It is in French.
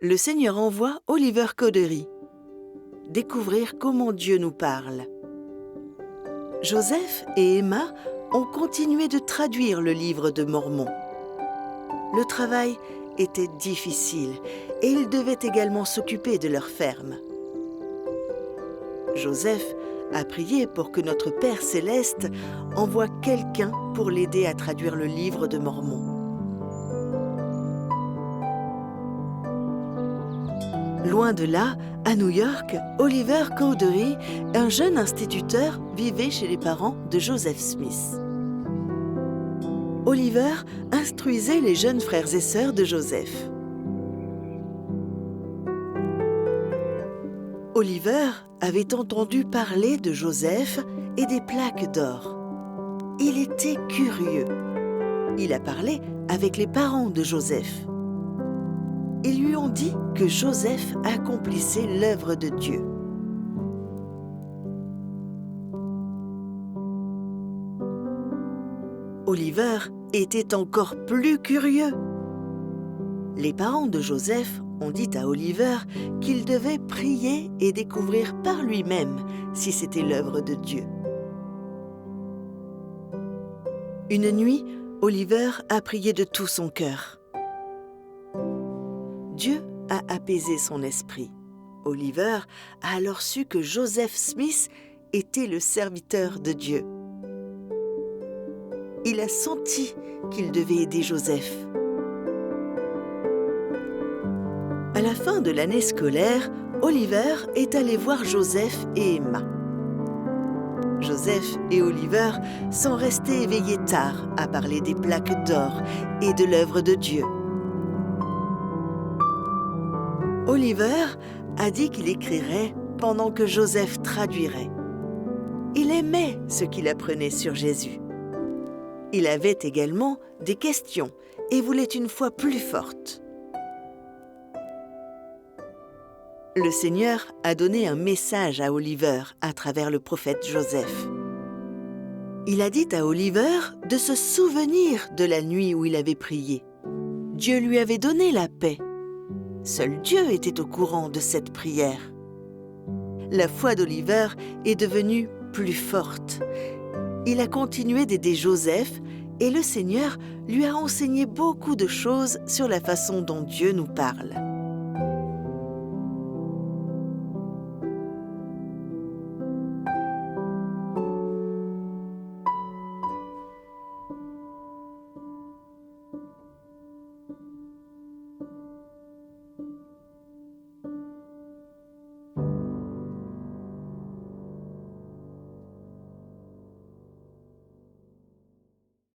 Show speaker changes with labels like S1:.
S1: le Seigneur envoie Oliver Cowdery découvrir comment Dieu nous parle. Joseph et Emma ont continué de traduire le livre de Mormon. Le travail était difficile et ils devaient également s'occuper de leur ferme. Joseph a prié pour que notre Père céleste envoie quelqu'un pour l'aider à traduire le livre de Mormon. Loin de là, à New York, Oliver Cowdery, un jeune instituteur, vivait chez les parents de Joseph Smith. Oliver instruisait les jeunes frères et sœurs de Joseph. Oliver avait entendu parler de Joseph et des plaques d'or. Il était curieux. Il a parlé avec les parents de Joseph. Ils lui ont dit que Joseph accomplissait l'œuvre de Dieu. Oliver était encore plus curieux. Les parents de Joseph ont dit à Oliver qu'il devait prier et découvrir par lui-même si c'était l'œuvre de Dieu. Une nuit, Oliver a prié de tout son cœur. Dieu a apaisé son esprit. Oliver a alors su que Joseph Smith était le serviteur de Dieu. Il a senti qu'il devait aider Joseph. À la fin de l'année scolaire, Oliver est allé voir Joseph et Emma. Joseph et Oliver sont restés éveillés tard à parler des plaques d'or et de l'œuvre de Dieu. Oliver a dit qu'il écrirait pendant que Joseph traduirait. Il aimait ce qu'il apprenait sur Jésus. Il avait également des questions et voulait une foi plus forte. Le Seigneur a donné un message à Oliver à travers le prophète Joseph. Il a dit à Oliver de se souvenir de la nuit où il avait prié. Dieu lui avait donné la paix. Seul Dieu était au courant de cette prière. La foi d'Oliver est devenue plus forte. Il a continué d'aider Joseph et le Seigneur lui a enseigné beaucoup de choses sur la façon dont Dieu nous parle.